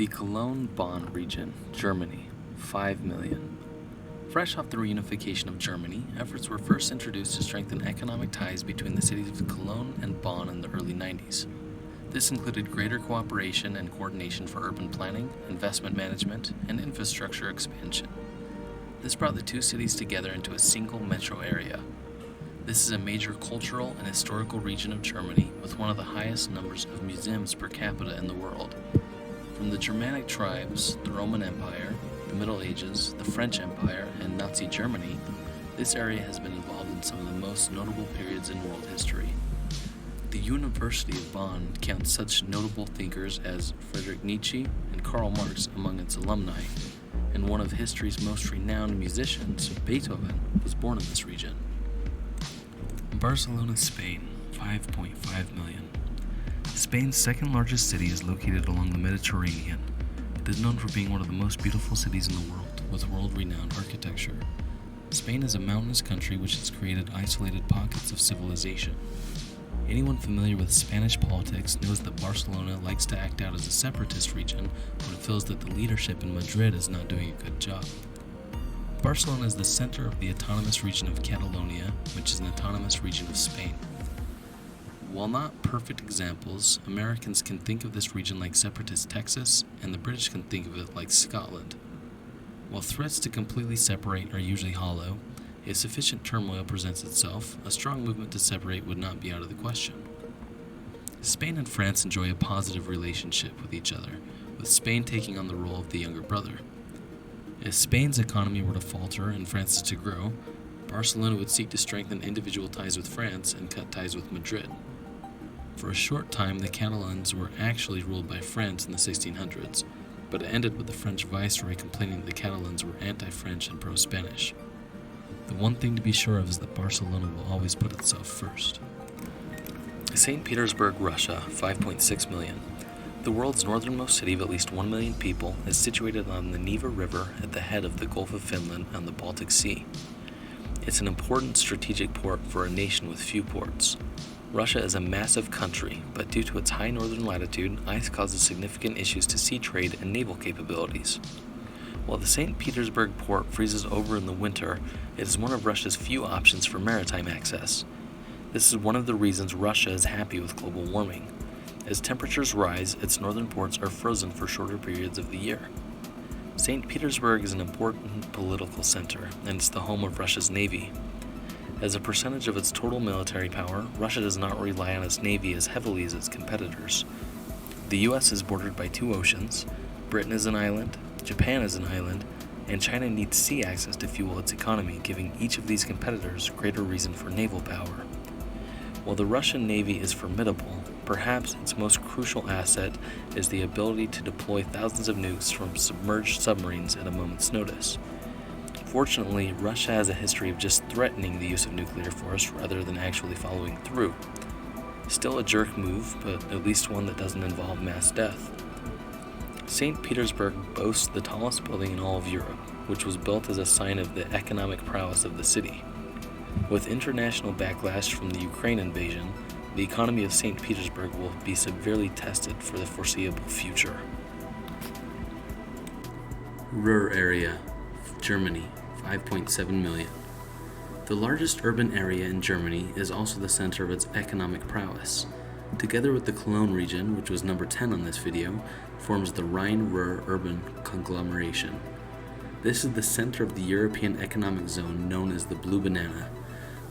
The Cologne-Bonn region, Germany, 5 million. Fresh off the reunification of Germany, efforts were first introduced to strengthen economic ties between the cities of Cologne and Bonn in the early 90s. This included greater cooperation and coordination for urban planning, investment management, and infrastructure expansion. This brought the two cities together into a single metro area. This is a major cultural and historical region of Germany with one of the highest numbers of museums per capita in the world. From the Germanic tribes, the Roman Empire, the Middle Ages, the French Empire, and Nazi Germany, this area has been involved in some of the most notable periods in world history. The University of Bonn counts such notable thinkers as Friedrich Nietzsche and Karl Marx among its alumni, and one of history's most renowned musicians, Beethoven, was born in this region. Barcelona, Spain, 5.5 million. Spain's second largest city is located along the Mediterranean. It is known for being one of the most beautiful cities in the world, with world-renowned architecture. Spain is a mountainous country which has created isolated pockets of civilization. Anyone familiar with Spanish politics knows that Barcelona likes to act out as a separatist region when it feels that the leadership in Madrid is not doing a good job. Barcelona is the center of the autonomous region of Catalonia, which is an autonomous region of Spain. While not perfect examples, Americans can think of this region like separatist Texas, and the British can think of it like Scotland. While threats to completely separate are usually hollow, if sufficient turmoil presents itself, a strong movement to separate would not be out of the question. Spain and France enjoy a positive relationship with each other, with Spain taking on the role of the younger brother. If Spain's economy were to falter and France's to grow, Barcelona would seek to strengthen individual ties with France and cut ties with Madrid. For a short time, the Catalans were actually ruled by France in the 1600s, but it ended with the French viceroy complaining that the Catalans were anti-French and pro-Spanish. The one thing to be sure of is that Barcelona will always put itself first. St. Petersburg, Russia, 5.6 million. The world's northernmost city of at least 1 million people is situated on the Neva River at the head of the Gulf of Finland on the Baltic Sea. It's an important strategic port for a nation with few ports. Russia is a massive country, but due to its high northern latitude, ice causes significant issues to sea trade and naval capabilities. While the St. Petersburg port freezes over in the winter, it is one of Russia's few options for maritime access. This is one of the reasons Russia is happy with global warming. As temperatures rise, its northern ports are frozen for shorter periods of the year. St. Petersburg is an important political center, and it's the home of Russia's navy. As a percentage of its total military power, Russia does not rely on its navy as heavily as its competitors. The U.S. is bordered by two oceans, Britain is an island, Japan is an island, and China needs sea access to fuel its economy, giving each of these competitors greater reason for naval power. While the Russian Navy is formidable, perhaps its most crucial asset is the ability to deploy thousands of nukes from submerged submarines at a moment's notice. Fortunately, Russia has a history of just threatening the use of nuclear force rather than actually following through. Still a jerk move, but at least one that doesn't involve mass death. St. Petersburg boasts the tallest building in all of Europe, which was built as a sign of the economic prowess of the city. With international backlash from the Ukraine invasion, the economy of St. Petersburg will be severely tested for the foreseeable future. Ruhr area, Germany, 5.7 million. The largest urban area in Germany is also the center of its economic prowess. Together with the Cologne region, which was number 10 on this video, forms the Rhine-Ruhr urban conglomeration. This is the center of the European economic zone known as the Blue Banana.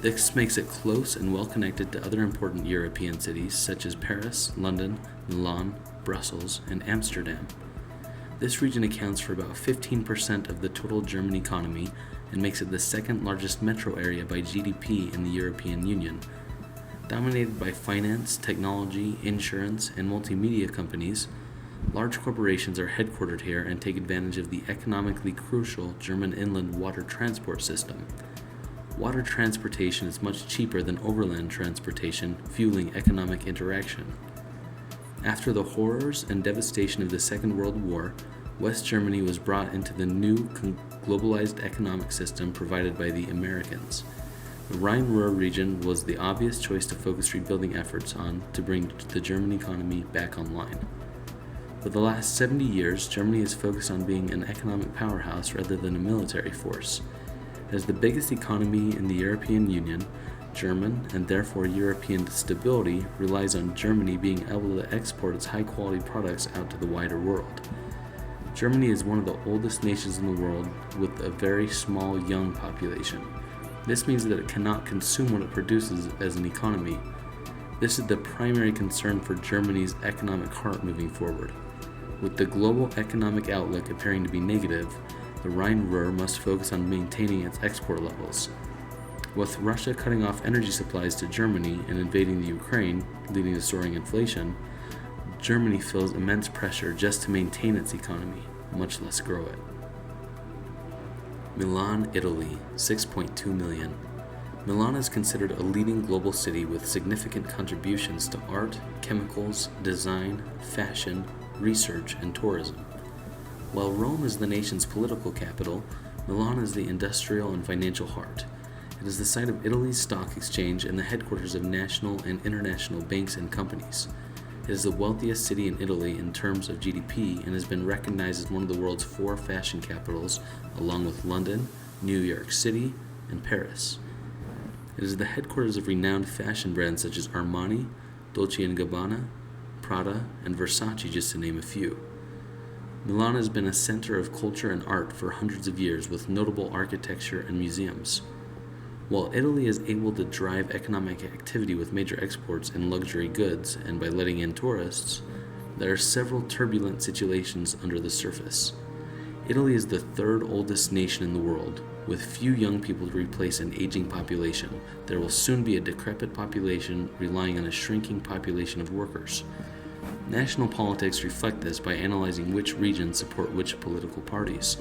This makes it close and well connected to other important European cities such as Paris, London, Milan, Brussels, and Amsterdam. This region accounts for about 15% of the total German economy and makes it the second largest metro area by GDP in the European Union. Dominated by finance, technology, insurance, and multimedia companies, large corporations are headquartered here and take advantage of the economically crucial German inland water transport system. Water transportation is much cheaper than overland transportation, fueling economic interaction. After the horrors and devastation of the Second World War, West Germany was brought into the new globalized economic system provided by the Americans. The Rhine-Ruhr region was the obvious choice to focus rebuilding efforts on to bring the German economy back online. For the last 70 years, Germany has focused on being an economic powerhouse rather than a military force. As the biggest economy in the European Union, German, and therefore European stability, relies on Germany being able to export its high-quality products out to the wider world. Germany is one of the oldest nations in the world with a very small young population. This means that it cannot consume what it produces as an economy. This is the primary concern for Germany's economic heart moving forward. With the global economic outlook appearing to be negative, the Rhine-Ruhr must focus on maintaining its export levels. With Russia cutting off energy supplies to Germany and invading the Ukraine, leading to soaring inflation, Germany feels immense pressure just to maintain its economy, much less grow it. Milan, Italy, 6.2 million. Milan is considered a leading global city with significant contributions to art, chemicals, design, fashion, research, and tourism. While Rome is the nation's political capital, Milan is the industrial and financial heart. It is the site of Italy's stock exchange and the headquarters of national and international banks and companies. It is the wealthiest city in Italy in terms of GDP and has been recognized as one of the world's 4 fashion capitals, along with London, New York City, and Paris. It is the headquarters of renowned fashion brands such as Armani, Dolce & Gabbana, Prada, and Versace, just to name a few. Milan has been a center of culture and art for hundreds of years with notable architecture and museums. While Italy is able to drive economic activity with major exports in luxury goods and by letting in tourists, there are several turbulent situations under the surface. Italy is the 3rd oldest nation in the world. With few young people to replace an aging population, there will soon be a decrepit population relying on a shrinking population of workers. National politics reflect this by analyzing which regions support which political parties.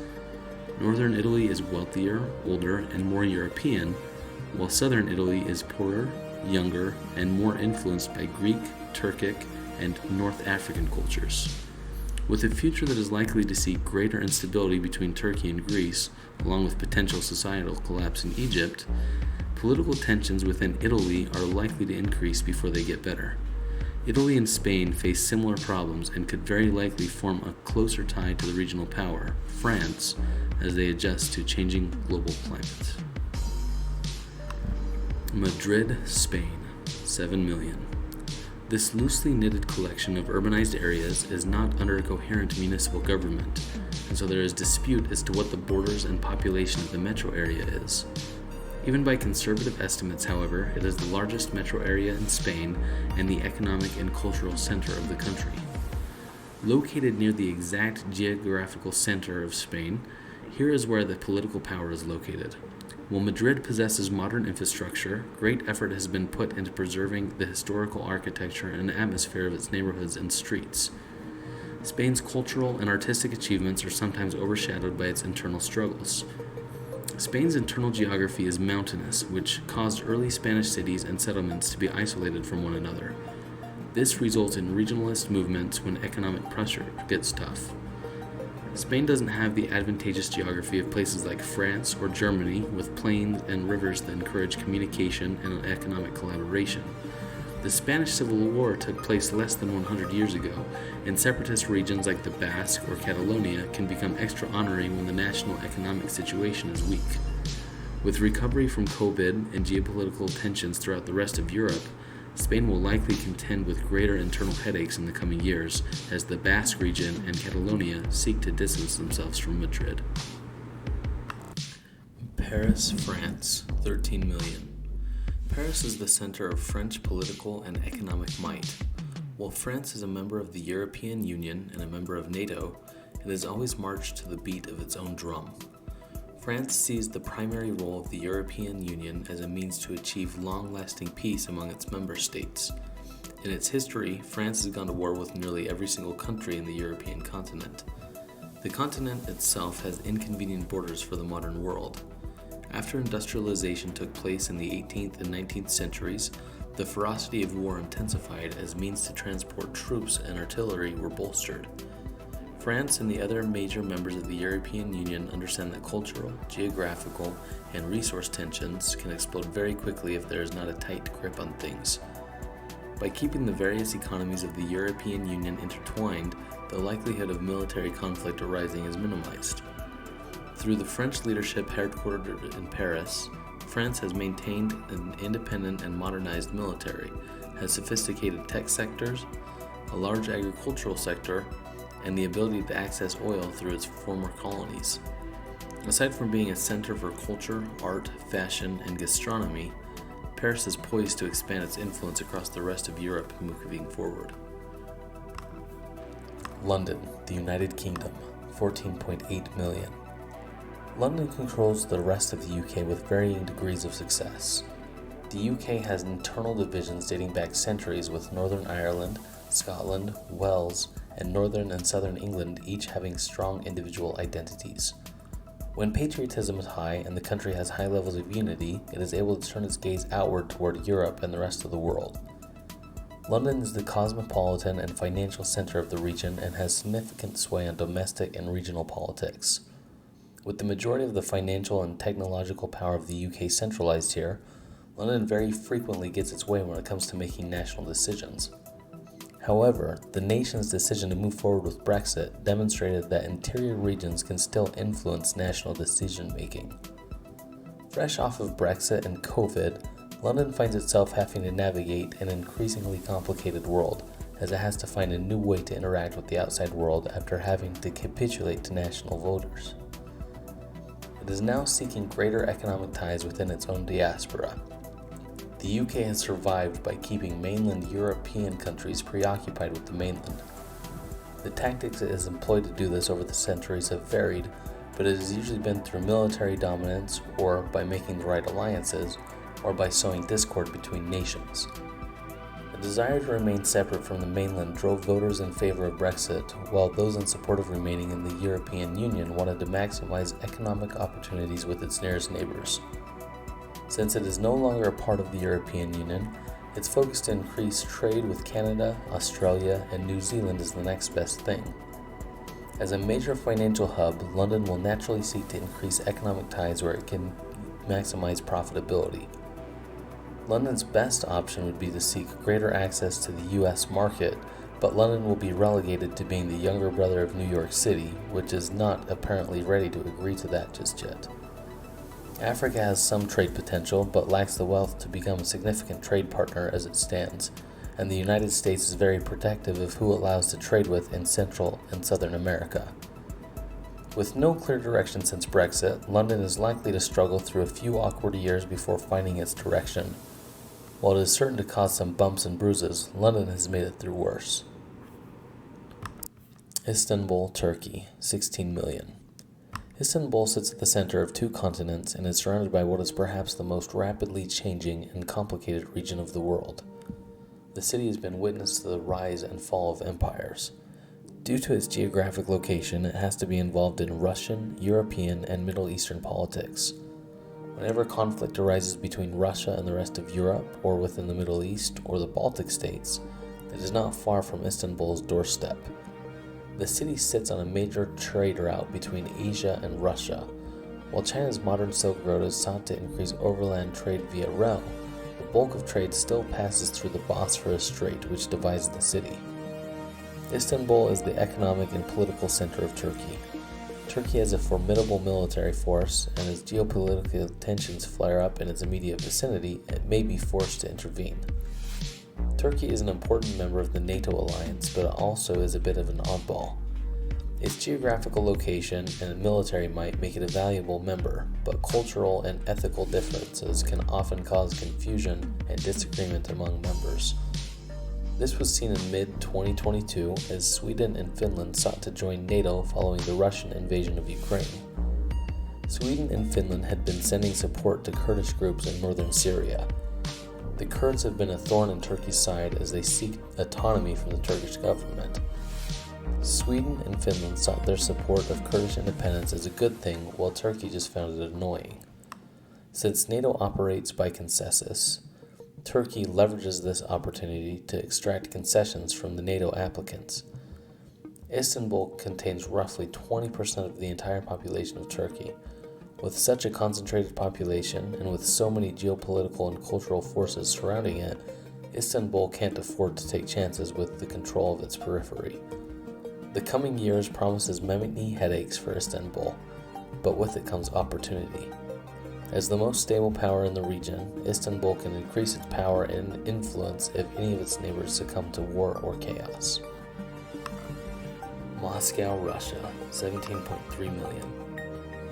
Northern Italy is wealthier, older, and more European, while southern Italy is poorer, younger, and more influenced by Greek, Turkic, and North African cultures. With a future that is likely to see greater instability between Turkey and Greece, along with potential societal collapse in Egypt, political tensions within Italy are likely to increase before they get better. Italy and Spain face similar problems and could very likely form a closer tie to the regional power, France, as they adjust to changing global climate. Madrid, Spain, 7 million. This loosely knitted collection of urbanized areas is not under a coherent municipal government, and so there is dispute as to what the borders and population of the metro area is. Even by conservative estimates, however, it is the largest metro area in Spain and the economic and cultural center of the country. Located near the exact geographical center of Spain, here is where the political power is located. While Madrid possesses modern infrastructure, great effort has been put into preserving the historical architecture and atmosphere of its neighborhoods and streets. Spain's cultural and artistic achievements are sometimes overshadowed by its internal struggles. Spain's internal geography is mountainous, which caused early Spanish cities and settlements to be isolated from one another. This results in regionalist movements when economic pressure gets tough. Spain doesn't have the advantageous geography of places like France or Germany, with plains and rivers that encourage communication and economic collaboration. The Spanish Civil War took place less than 100 years ago, and separatist regions like the Basque or Catalonia can become extra honoring when the national economic situation is weak. With recovery from COVID and geopolitical tensions throughout the rest of Europe, Spain will likely contend with greater internal headaches in the coming years as the Basque region and Catalonia seek to distance themselves from Madrid. Paris, France, 13 million. Paris is the center of French political and economic might. While France is a member of the European Union and a member of NATO, it has always marched to the beat of its own drum. France sees the primary role of the European Union as a means to achieve long-lasting peace among its member states. In its history, France has gone to war with nearly every single country in the European continent. The continent itself has inconvenient borders for the modern world. After industrialization took place in the 18th and 19th centuries, the ferocity of war intensified as means to transport troops and artillery were bolstered. France and the other major members of the European Union understand that cultural, geographical, and resource tensions can explode very quickly if there is not a tight grip on things. By keeping the various economies of the European Union intertwined, the likelihood of military conflict arising is minimized. Through the French leadership headquartered in Paris, France has maintained an independent and modernized military, has sophisticated tech sectors, a large agricultural sector, and the ability to access oil through its former colonies. Aside from being a center for culture, art, fashion, and gastronomy, Paris is poised to expand its influence across the rest of Europe moving forward. London, the United Kingdom, 14.8 million. London controls the rest of the UK with varying degrees of success. The UK has internal divisions dating back centuries, with Northern Ireland, Scotland, Wales, and Northern and Southern England each having strong individual identities. When patriotism is high and the country has high levels of unity, it is able to turn its gaze outward toward Europe and the rest of the world. London is the cosmopolitan and financial center of the region and has significant sway on domestic and regional politics. With the majority of the financial and technological power of the UK centralized here, London very frequently gets its way when it comes to making national decisions. However, the nation's decision to move forward with Brexit demonstrated that interior regions can still influence national decision-making. Fresh off of Brexit and COVID, London finds itself having to navigate an increasingly complicated world, as it has to find a new way to interact with the outside world after having to capitulate to national voters. It is now seeking greater economic ties within its own diaspora. The UK has survived by keeping mainland European countries preoccupied with the mainland. The tactics it has employed to do this over the centuries have varied, but it has usually been through military dominance, or by making the right alliances, or by sowing discord between nations. The desire to remain separate from the mainland drove voters in favor of Brexit, while those in support of remaining in the European Union wanted to maximize economic opportunities with its nearest neighbors. Since it is no longer a part of the European Union, its focus to increase trade with Canada, Australia, and New Zealand is the next best thing. As a major financial hub, London will naturally seek to increase economic ties where it can maximize profitability. London's best option would be to seek greater access to the US market, but London will be relegated to being the younger brother of New York City, which is not apparently ready to agree to that just yet. Africa has some trade potential, but lacks the wealth to become a significant trade partner as it stands, and the United States is very protective of who it allows to trade with in Central and Southern America. With no clear direction since Brexit, London is likely to struggle through a few awkward years before finding its direction. While it is certain to cause some bumps and bruises, London has made it through worse. Istanbul, Turkey, 16 million. Istanbul sits at the center of two continents and is surrounded by what is perhaps the most rapidly changing and complicated region of the world. The city has been witness to the rise and fall of empires. Due to its geographic location, it has to be involved in Russian, European, and Middle Eastern politics. Whenever conflict arises between Russia and the rest of Europe, or within the Middle East or the Baltic states, it is not far from Istanbul's doorstep. The city sits on a major trade route between Asia and Russia. While China's modern Silk Road is sought to increase overland trade via rail, the bulk of trade still passes through the Bosphorus Strait, which divides the city. Istanbul is the economic and political center of Turkey. Turkey has a formidable military force, and as geopolitical tensions flare up in its immediate vicinity, it may be forced to intervene. Turkey is an important member of the NATO alliance, but it also is a bit of an oddball. Its geographical location and military might make it a valuable member, but cultural and ethical differences can often cause confusion and disagreement among members. This was seen in mid-2022 as Sweden and Finland sought to join NATO following the Russian invasion of Ukraine. Sweden and Finland had been sending support to Kurdish groups in northern Syria. The Kurds have been a thorn in Turkey's side as they seek autonomy from the Turkish government. Sweden and Finland sought their support of Kurdish independence as a good thing, while Turkey just found it annoying. Since NATO operates by consensus, Turkey leverages this opportunity to extract concessions from the NATO applicants. Istanbul contains roughly 20% of the entire population of Turkey. With such a concentrated population, and with so many geopolitical and cultural forces surrounding it, Istanbul can't afford to take chances with the control of its periphery. The coming years promises many headaches for Istanbul, but with it comes opportunity. As the most stable power in the region, Istanbul can increase its power and influence if any of its neighbors succumb to war or chaos. Moscow, Russia, 17.3 million.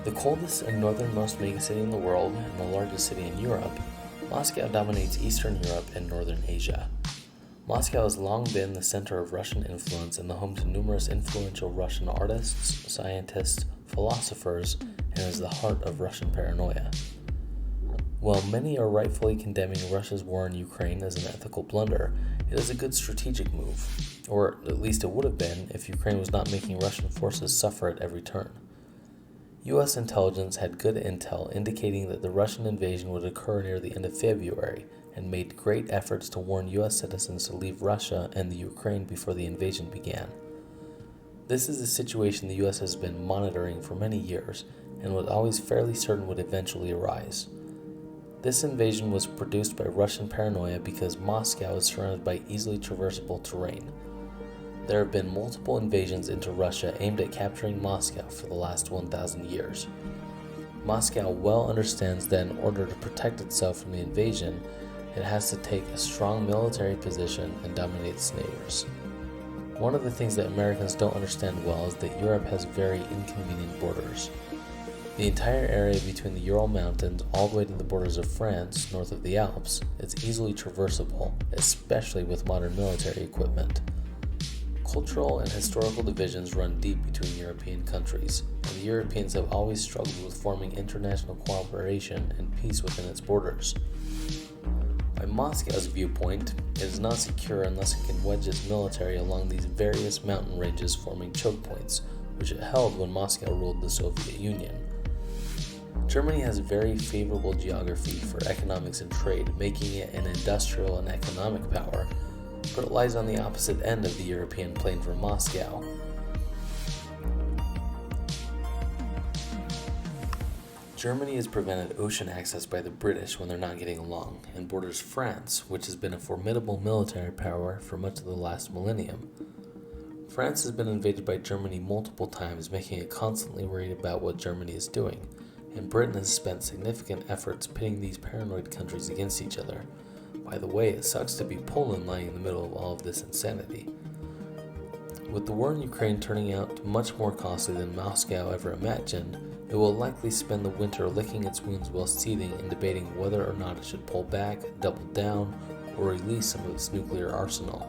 The coldest and northernmost megacity in the world and the largest city in Europe, Moscow dominates Eastern Europe and Northern Asia. Moscow has long been the center of Russian influence and the home to numerous influential Russian artists, scientists, philosophers, and is the heart of Russian paranoia. While many are rightfully condemning Russia's war in Ukraine as an ethical blunder, it is a good strategic move, or at least it would have been if Ukraine was not making Russian forces suffer at every turn. U.S. intelligence had good intel indicating that the Russian invasion would occur near the end of February and made great efforts to warn U.S. citizens to leave Russia and the Ukraine before the invasion began. This is a situation the U.S. has been monitoring for many years and was always fairly certain would eventually arise. This invasion was produced by Russian paranoia because Moscow is surrounded by easily traversable terrain. There have been multiple invasions into Russia aimed at capturing Moscow for the last 1,000 years. Moscow well understands that in order to protect itself from the invasion, it has to take a strong military position and dominate its neighbors. One of the things that Americans don't understand well is that Europe has very inconvenient borders. The entire area between the Ural Mountains all the way to the borders of France, north of the Alps, is easily traversable, especially with modern military equipment. Cultural and historical divisions run deep between European countries, and the Europeans have always struggled with forming international cooperation and peace within its borders. By Moscow's viewpoint, it is not secure unless it can wedge its military along these various mountain ranges forming choke points, which it held when Moscow ruled the Soviet Union. Germany has very favorable geography for economics and trade, making it an industrial and economic power, but it lies on the opposite end of the European plane from Moscow. Germany has prevented ocean access by the British when they're not getting along, and borders France, which has been a formidable military power for much of the last millennium. France has been invaded by Germany multiple times, making it constantly worried about what Germany is doing, and Britain has spent significant efforts pitting these paranoid countries against each other. By the way, it sucks to be Poland lying in the middle of all of this insanity. With the war in Ukraine turning out much more costly than Moscow ever imagined, it will likely spend the winter licking its wounds while seething and debating whether or not it should pull back, double down, or release some of its nuclear arsenal.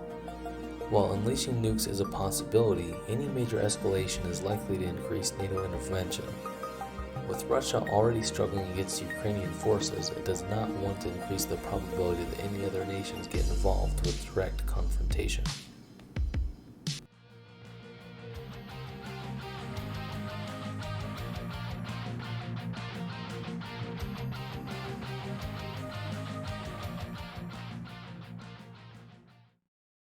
While unleashing nukes is a possibility, any major escalation is likely to increase NATO intervention. With Russia already struggling against Ukrainian forces, it does not want to increase the probability that any other nations get involved with direct confrontation.